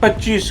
25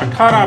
18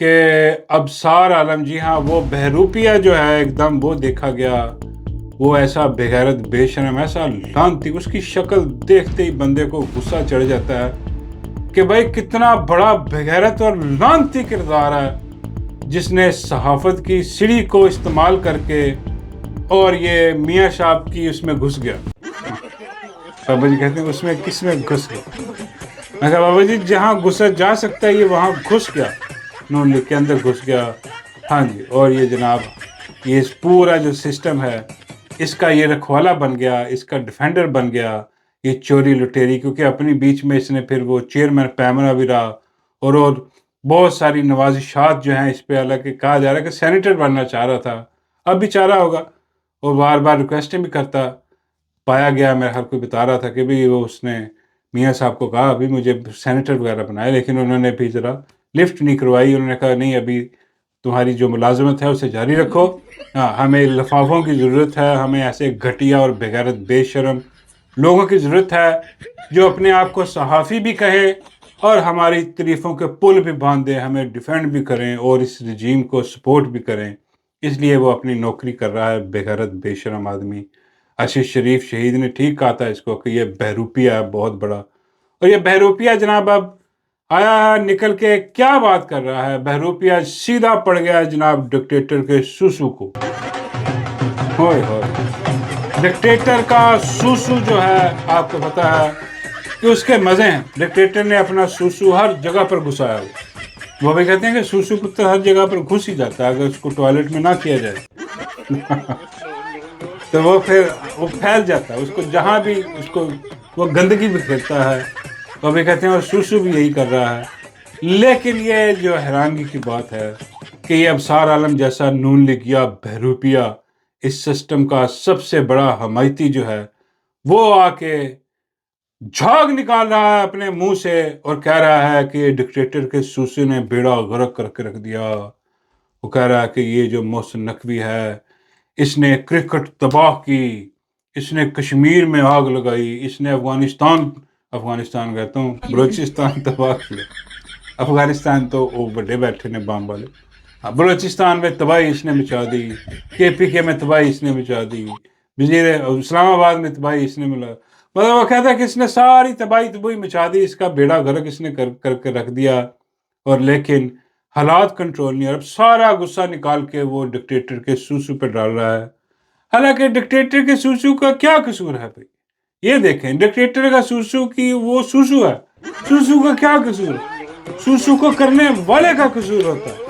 کہ ابصار عالم، جی ہاں وہ بہروپیہ جو ہے ایک دم وہ دیکھا گیا، وہ ایسا بغیرت بے شرم، ایسا لعنتی، اس کی شکل دیکھتے ہی بندے کو غصہ چڑھ جاتا ہے کہ بھائی کتنا بڑا بغیرت اور لعنتی کردار ہے جس نے صحافت کی سیڑھی کو استعمال کر کے اور یہ میاں صاحب کی اس میں گھس گیا۔ بابا جی کہتے ہیں اس میں کس میں گھس گیا؟ میں کہا بابا جی جہاں گھسا جا سکتا ہے یہ وہاں گھس گیا، نون لیگ کے اندر گھس گیا۔ ہاں جی، اور یہ جناب یہ پورا جو سسٹم ہے اس کا یہ رکھوالا بن گیا، اس کا ڈیفینڈر بن گیا، یہ چوری لٹیری، کیونکہ اپنی بیچ میں اس نے پھر وہ چیئرمین پیمرا بھی رہا اور بہت ساری نوازشات جو ہیں اس پہ، حالانکہ کہا جا رہا ہے کہ سینیٹر بننا چاہ رہا تھا، اب بھی چاہ رہا ہوگا، اور بار بار ریکویسٹیں بھی کرتا پایا گیا۔ میرا ہر کوئی بتا رہا تھا کہ بھی وہ اس نے میاں صاحب کو کہا ابھی مجھے سینیٹر وغیرہ بنائے، لیکن انہوں نے بھی ذرا لفٹ نہیں کروائی، انہوں نے کہا نہیں ابھی تمہاری جو ملازمت ہے اسے جاری رکھو، ہاں ہمیں لفافوں کی ضرورت ہے، ہمیں ایسے گھٹیا اور بغیرت بے شرم لوگوں کی ضرورت ہے جو اپنے آپ کو صحافی بھی کہیں اور ہماری تعریفوں کے پل بھی باندھیں، ہمیں ڈیفینڈ بھی کریں اور اس رجیم کو سپورٹ بھی کریں۔ اس لیے وہ اپنی نوکری کر رہا ہے، بغیرت بے شرم آدمی۔ آشیش شریف شہید نے ٹھیک کہا تھا اس کو کہ یہ بہروپیہ ہے بہت بڑا، اور یہ بہروپیہ جناب اب آیا ہے نکل کے کیا بات کر رہا ہے، بہروپیہ سیدھا پڑ گیا جناب ڈکٹیٹر کے سوسو کو۔ ہوئے ہوئے ڈکٹیٹر کا سوسو جو ہے آپ کو پتا ہے کہ اس کے مزے ہیں، ڈکٹیٹر نے اپنا سوسو ہر جگہ پر گھسایا وہ بھی کہتے ہیں کہ سوسو پتر ہر جگہ پر گھس ہی جاتا ہے اگر اس کو ٹوائلٹ میں نہ کیا جائے تو وہ پھر وہ پھیل جاتا ہے، اس کو جہاں بھی اس کو وہ گندگی بھی پھیلتا ہے، وہ بھی کہتے ہیں اور سوسو بھی یہی کر رہا ہے۔ لیکن یہ جو حیرانگی کی بات ہے کہ یہ ابصار عالم جیسا نون لیگیا بہروپیہ اس سسٹم کا سب سے بڑا حمایتی جو ہے وہ آ کے جھاگ نکال رہا ہے اپنے منہ سے اور کہہ رہا ہے کہ ڈکٹیٹر کے سوسے نے بیڑا غرق کر کے رکھ دیا۔ وہ کہہ رہا ہے کہ یہ جو محسن نقوی ہے اس نے کرکٹ تباہ کی، اس نے کشمیر میں آگ لگائی، اس نے افغانستان کہتا ہوں بلوچستان تباہ کیا۔ افغانستان تو وہ بڑے بیٹھے نے بام والے، بلوچستان میں تباہی اس نے مچا دی، کے پی کے میں تباہی اس نے مچا دی، اسلام آباد میں تباہی اس نے ملا، مطلب وہ کہتا ہے کہ اس نے ساری تباہی مچا دی، اس کا بیڑا غرق اس نے کر کے رکھ دیا، اور لیکن حالات کنٹرول نہیں، اور اب سارا غصہ نکال کے وہ ڈکٹیٹر کے سوسو پہ ڈال رہا ہے۔ حالانکہ ڈکٹیٹر کے سوسو کا کیا قصور ہے بھائی؟ یہ دیکھیں ڈکٹیٹر کا سوسو کی وہ سوسو ہے، سوسو کا کیا قصور ہے؟ سوسو کو کرنے والے کا قصور ہوتا ہے۔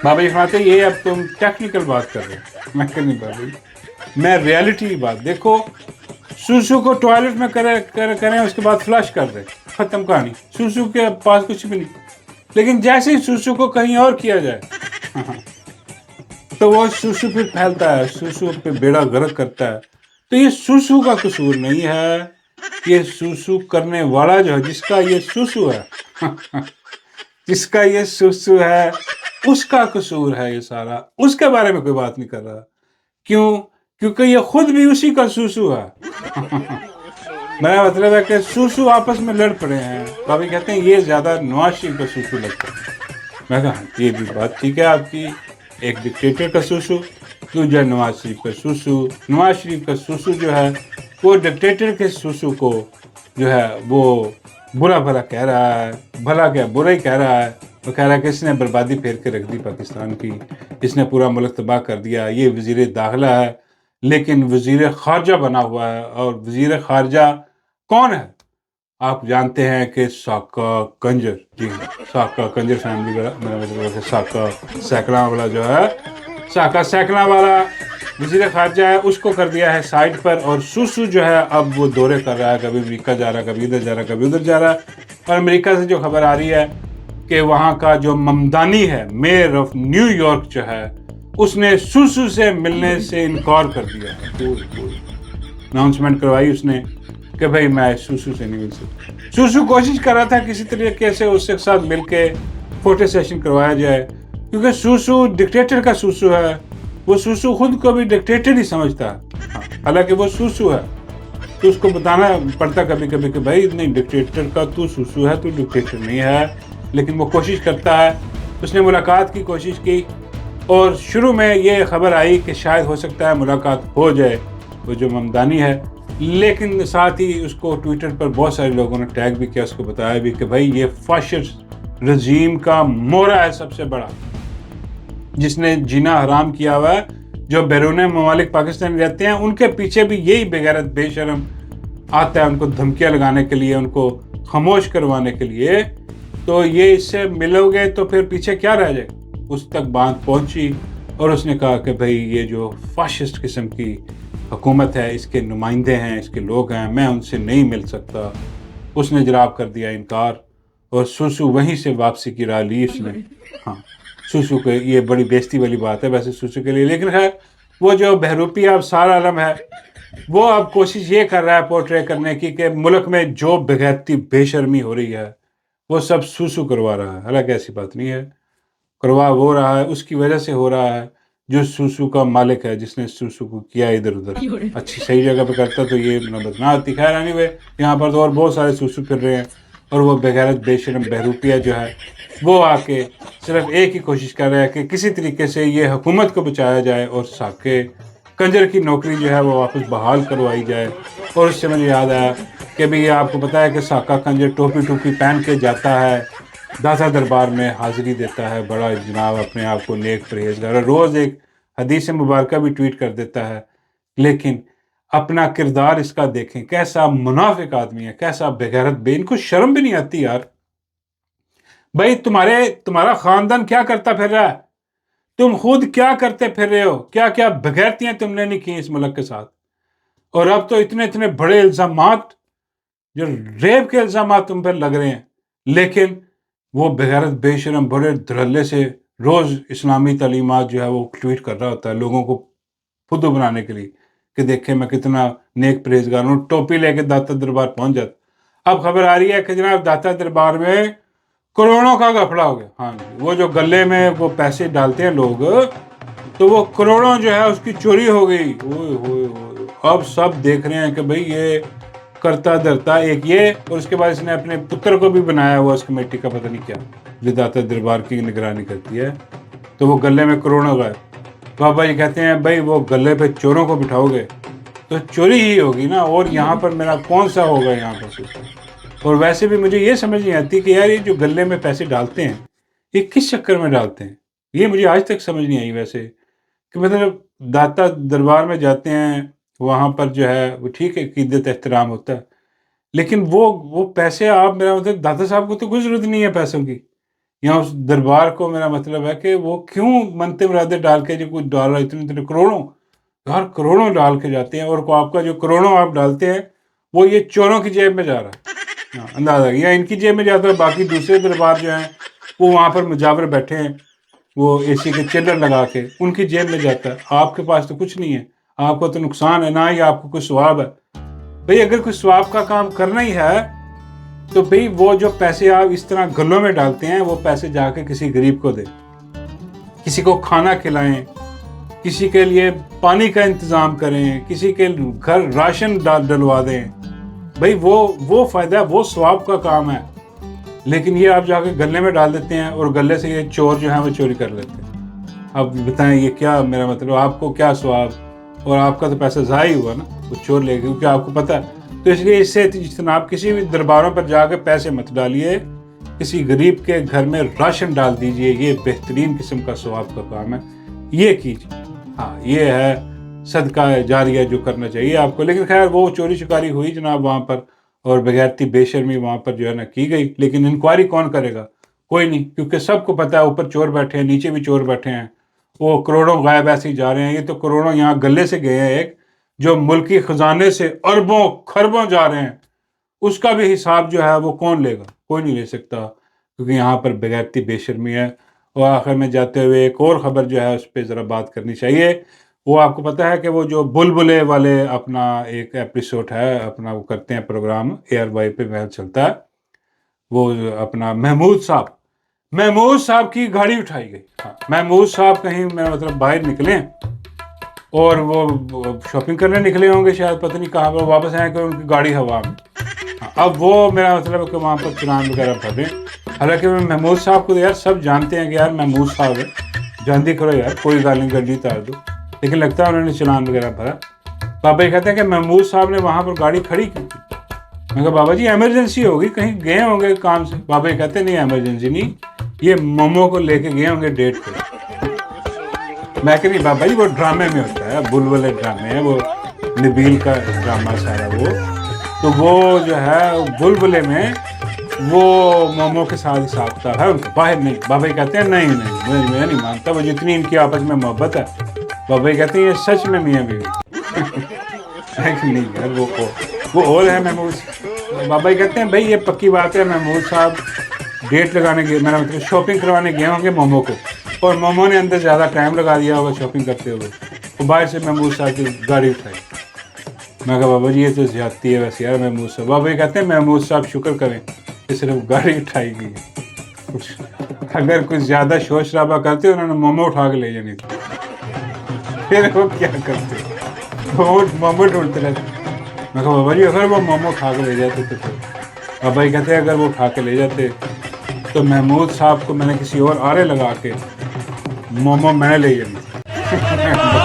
بابا جی فرماتے ہیں یہ اب تم ٹیکنیکل بات کر رہے ہیں، میں کہ نہیں بابا جی میں ریالٹی بات، دیکھو سوسو کو ٹوائلٹ میں کریں اس کے بعد فلش کر دیں، ختم کہانی، سوسو کے پاس کچھ بھی نہیں۔ لیکن جیسے ہی سوسو کو کہیں اور کیا جائے تو وہ سوسو پھر پھیلتا ہے، سوسو پہ بیڑا غرق کرتا ہے۔ تو یہ سوسو کا قصور نہیں ہے، یہ سوسو کرنے والا جو ہے جس کا یہ سوسو ہے جس کا یہ سوسو ہے اس کا قصور ہے، یہ سارا اس کے بارے میں کوئی بات نہیں کر رہا۔ کیوں؟ کیونکہ یہ خود بھی اسی کا سوسو ہے میرا مطلب ہے کہ سوسو آپس میں لڑ پڑے ہیں۔ بابی کہتے ہیں یہ زیادہ نواز شریف کا سوسو لگتا ہے۔ میں کہا یہ بھی بات ٹھیک ہے آپ کی، ایک ڈکٹیٹر کا سوسو، دوسرا نواز شریف کا سوسو۔ نواز شریف کا سوسو جو ہے وہ ڈکٹیٹر کے سوسو کو جو ہے وہ برا بھلا کہہ رہا ہے، بھلا کیا برا ہی کہہ رہا ہے۔ وہ کہہ رہا ہے کہ اس نے بربادی پھیر کے رکھ دی پاکستان کی، اس نے پورا ملک تباہ کر دیا۔ یہ وزیر داخلہ ہے لیکن وزیر خارجہ بنا ہوا ہے، اور وزیر خارجہ کون ہے؟ آپ جانتے ہیں کہ ساکا کنجر، جی ساکا کنجر فیملی والا، میرا مطلب ہے ساکا سیکلہ والا جو ہے، ساکا سیکلہ والا وزیر خارجہ ہے، اس کو کر دیا ہے سائڈ پر، اور سوسو جو ہے اب وہ دورے کر رہا ہے، کبھی امریکہ جا رہا ہے، کبھی ادھر جا رہا ہے، کبھی ادھر جا رہا ہے۔ اور امریکہ سے جو خبر آ رہی ہے کہ وہاں کا جو ممدانی ہے، میئر آف نیو یارک جو ہے، اس نے سوسو سے ملنے سے انکار کر دیا ہے۔ اناؤنسمنٹ کروائی اس نے کہ بھائی میں سوسو سے نہیں مل سکتا۔ سوسو کوشش کر رہا تھا کسی طریقے سے اس کے ساتھ مل کے فوٹو سیشن کروایا جائے، کیونکہ سوسو ڈکٹیٹر کا سوسو ہے، وہ سوسو خود کو بھی ڈکٹیٹر ہی سمجھتا ہے، حالانکہ وہ سوسو ہے، تو اس کو بتانا پڑتا کبھی کبھی کہ بھائی نہیں ڈکٹیٹر کا تو سوسو ہے، تو ڈکٹیٹر نہیں ہے۔ لیکن وہ کوشش کرتا ہے. اس نے ملاقات کی کوشش کی اور شروع میں یہ خبر آئی کہ شاید ہو سکتا ہے ملاقات ہو جائے وہ جو ممدانی ہے، لیکن ساتھ ہی اس کو ٹویٹر پر بہت سارے لوگوں نے ٹیگ بھی کیا، اس کو بتایا بھی کہ بھائی یہ فاشسٹ رژیم کا مورا ہے سب سے بڑا، جس نے جینا حرام کیا ہوا ہے. جو بیرون ممالک پاکستان رہتے ہیں ان کے پیچھے بھی یہی بے غیرت بے شرم آتا ہے ان کو دھمکیاں لگانے کے لیے، ان کو خاموش کروانے کے لیے. تو یہ اس سے ملو گے تو پھر پیچھے کیا رہ جائے. اس تک بات پہنچی اور اس نے کہا کہ بھائی یہ جو فاشسٹ قسم کی حکومت ہے، اس کے نمائندے ہیں، اس کے لوگ ہیں، میں ان سے نہیں مل سکتا. اس نے جواب کر دیا انکار، اور سوسو وہیں سے واپسی کی راہ لی اس نے. ہاں سوسو کے یہ بڑی بےزتی والی بات ہے ویسے سوسو کے لیے، لیکن خیر وہ جو بہروپی اب سارا عالم ہے وہ اب کوشش یہ کر رہا ہے پورٹرے کرنے کی کہ ملک میں جو بغیرتی بے شرمی ہو رہی ہے وہ سب سوسو کروا رہا ہے. حالانکہ ایسی بات نہیں ہے، کروا وہ رہا ہے، اس کی وجہ سے ہو رہا ہے جو سوسو کا مالک ہے، جس نے سوسو کو کیا ادھر ادھر اچھی صحیح جگہ پہ کرتا تو یہ نوبت نہ آتی. خیر اینی وے یہاں پر تو اور بہت سارے سوسو پھر رہے ہیں، اور وہ بغیرت بے شرم بہروپیہ جو ہے وہ آ کے صرف ایک ہی کوشش کر رہا ہے کہ کسی طریقے سے یہ حکومت کو بچایا جائے اور ساکے کنجر کی نوکری جو ہے وہ واپس بحال کروائی جائے. اور اس سے مجھے یاد آیا کہ بھی آپ کو پتہ ہے کہ ساکا کنجر ٹوپی پہن کے جاتا ہے داتا دربار میں حاضری دیتا ہے، بڑا جناب اپنے آپ کو نیک پرہیزگار، روز ایک حدیث مبارکہ بھی ٹویٹ کر دیتا ہے، لیکن اپنا کردار اس کا دیکھیں کیسا منافق آدمی ہے، کیسا بغیرت بے، ان کو شرم بھی نہیں آتی یار. بھائی تمہارا خاندان کیا کرتا پھر رہا ہے، تم خود کیا کرتے پھر رہے ہو، کیا کیا بغیرتیاں تم نے نہیں کی اس ملک کے ساتھ. اور اب تو اتنے بڑے الزامات، جو ریپ کے الزامات تم پر لگ رہے ہیں، لیکن وہ بغیرت بے شرم بڑے دھڑلے سے روز اسلامی تعلیمات جو ہے وہ ٹویٹ کر رہا ہوتا ہے لوگوں کو فدو بنانے کے لیے کہ دیکھیں میں کتنا نیک پرہیزگار ہوں. ٹوپی لے کے داتا دربار پہنچ جاتا. اب خبر آ رہی ہے کہ جناب داتا دربار میں کروڑوں کا گھپلا ہو گیا. ہاں جی، وہ جو گلے میں وہ پیسے ڈالتے ہیں لوگ، تو وہ کروڑوں جو ہے اس کی چوری ہو گئی. اوئے ہوئے ہوئے، اب سب دیکھ رہے ہیں کہ بھئی یہ کرتا درتا ایک یہ، اور اس کے بعد اس نے اپنے پتر کو بھی بنایا ہوا اس کمیٹی کا پتہ نہیں کیا جو داتا دربار کی نگرانی کرتی ہے. تو وہ گلے میں کروڑوں گئے. بابا جی کہتے ہیں بھائی وہ گلے پہ چوروں کو بٹھاؤ گے تو چوری ہی ہوگی نا، اور یہاں پر میرا کون سا ہوگا یہاں پر. اور ویسے بھی مجھے یہ سمجھ نہیں آتی کہ یار یہ جو گلے میں پیسے ڈالتے ہیں یہ کس چکر میں ڈالتے ہیں، یہ مجھے آج تک سمجھ نہیں آئی. ویسے کہ مطلب داتا دربار میں جاتے ہیں، وہاں پر جو ہے وہ ٹھیک ہے عقیدت احترام ہوتا ہے، لیکن وہ پیسے آپ، میرا مطلب داتا صاحب کو تو کوئی ضرورت نہیں ہے پیسوں کی، یہاں اس دربار کو میرا مطلب ہے کہ وہ کیوں منتے مرادے ڈال کے جو کچھ ڈال رہا ہے اتنے کروڑوں، ہر کروڑوں ڈال کے جاتے ہیں، اور آپ کا جو کروڑوں آپ ڈالتے ہیں وہ یہ چوروں کی جیب میں جا رہا ہے. اندازہ یا ان کی جیب میں جاتا ہے، باقی دوسرے دربار جو ہیں وہ وہاں پر مجاور بیٹھے ہیں وہ اے سی کے چلر لگا کے، ان کی جیب میں جاتا ہے. آپ کے پاس تو کچھ نہیں ہے، آپ کو تو نقصان ہے، نہ ہی آپ کو کوئی ثواب ہے. بھئی اگر کوئی ثواب کا کام کرنا ہی ہے تو بھئی وہ جو پیسے آپ اس طرح گلوں میں ڈالتے ہیں وہ پیسے جا کے کسی غریب کو دیں، کسی کو کھانا کھلائیں، کسی کے لیے پانی کا انتظام کریں، کسی کے گھر راشن ڈلوا دیں. بھئی وہ فائدہ ہے، وہ ثواب کا کام ہے. لیکن یہ آپ جا کے گلے میں ڈال دیتے ہیں اور گلے سے یہ چور جو ہیں وہ چوری کر لیتے ہیں. اب بتائیں یہ کیا، میرا مطلب آپ کو کیا ثواب، اور آپ کا تو پیسہ ضائع ہوا نا، وہ چور لے گئے کیونکہ آپ کو پتہ ہے. تو اس لیے اس سے اجتناب، کسی بھی درباروں پر جا کے پیسے مت ڈالیے، کسی غریب کے گھر میں راشن ڈال دیجئے، یہ بہترین قسم کا ثواب کا کام ہے، یہ کیجیے. ہاں یہ ہے صدقہ جاریہ جو کرنا چاہیے آپ کو. لیکن خیر وہ چوری چکاری ہوئی جناب وہاں پر، اور بغیرتی بے شرمی وہاں پر جو ہے نا کی گئی، لیکن انکوائری کون کرے گا؟ کوئی نہیں، کیونکہ سب کو پتہ ہے اوپر چور بیٹھے ہیں، نیچے بھی چور بیٹھے ہیں. وہ کروڑوں غائب ایسے ہی جا رہے ہیں. یہ تو کروڑوں یہاں گلے سے گئے ہیں، ایک جو ملکی خزانے سے اربوں خربوں جا رہے ہیں، اس کا بھی حساب جو ہے وہ کون لے گا؟ کوئی نہیں لے سکتا، کیونکہ یہاں پر بغیرتی بے شرمی ہے. اور آخر میں جاتے ہوئے ایک اور خبر جو ہے اس پہ ذرا بات کرنی چاہیے. وہ آپ کو پتہ ہے کہ وہ جو بلبلے والے اپنا ایک ایپیسوڈ ہے، اپنا وہ کرتے ہیں پروگرام ایئر وائی پہ چلتا ہے، وہ اپنا محمود صاحب کی گاڑی اٹھائی گئی. محمود صاحب کہیں مطلب باہر نکلیں اور وہ شاپنگ کرنے نکلے ہوں گے شاید، پتہ نہیں کہاں پر، واپس آئیں کہ ان کی گاڑی ہوا میں. اب وہ میرا مطلب ہے کہ وہاں پر چلان وغیرہ بھریں. حالانکہ میں محمود صاحب کو یار سب جانتے ہیں کہ یار محمود صاحب ہے، جاندی کرو یار، کوئی گل نہیں، گڈی اتار دو، لیکن لگتا ہے انہوں نے چلان وغیرہ بھرا۔ بابا جی کہتے ہیں کہ محمود صاحب نے وہاں پر گاڑی کھڑی کی تھی۔ میں کہا بابا جی ایمرجنسی ہوگی، کہیں گئے ہوں گے کام سے۔ بابا جی کہتے ہیں نہیں ایمرجنسی نہیں، یہ مومو کو لے کے گئے ہوں گے ڈیٹ پہ۔ میں کہ نہیں بابا جی وہ ڈرامے میں ہوتا ہے، بلبلے ڈرامے ہیں، وہ نبیل کا ڈرامہ سارا وہ، تو وہ جو ہے بلبلے میں وہ مومو کے ساتھ حساب کتاب ہے ان کو، باہر نہیں۔ بابا جی کہتے ہیں نہیں نہیں میں نہیں مانتا، وہ جتنی ان کی آپس میں محبت ہے، بابا جی کہتے ہیں یہ سچ میں میاں بیوی نہیں یار وہ اور ہے محمود۔ بابا جی کہتے ہیں بھائی یہ پکی بات ہے، محمود صاحب ڈیٹ لگانے گئے، میرا مطلب شاپنگ کروانے گئے ہوں گے مومو کو، اور مومو نے اندر زیادہ ٹائم لگا دیا ہوگا شاپنگ کرتے ہوئے، وہ باہر سے محمود صاحب کی گاڑی اٹھائی۔ میں کہا بابا جی یہ تو زیادتی ہے ویسے یار محمود صاحب۔ بابا جی کہتے ہیں محمود صاحب شکر کریں کہ صرف گاڑی اٹھائی گئی ہے، اگر کچھ زیادہ شور شرابہ کرتے انہوں نے مومو اٹھا کے لے جانی تھی، پھر وہ کیا کرتے، وہ مومو ڈھونڈتے رہتے۔ میں کہا بابا جی اگر وہ مومو اٹھا کے لے جاتے تو پھر، بابا جی کہتے ہیں اگر وہ اٹھا کے لے جاتے تو محمود صاحب کو میں نے کسی اور آرے لگا کے مومو میں نے لے جانی تھی۔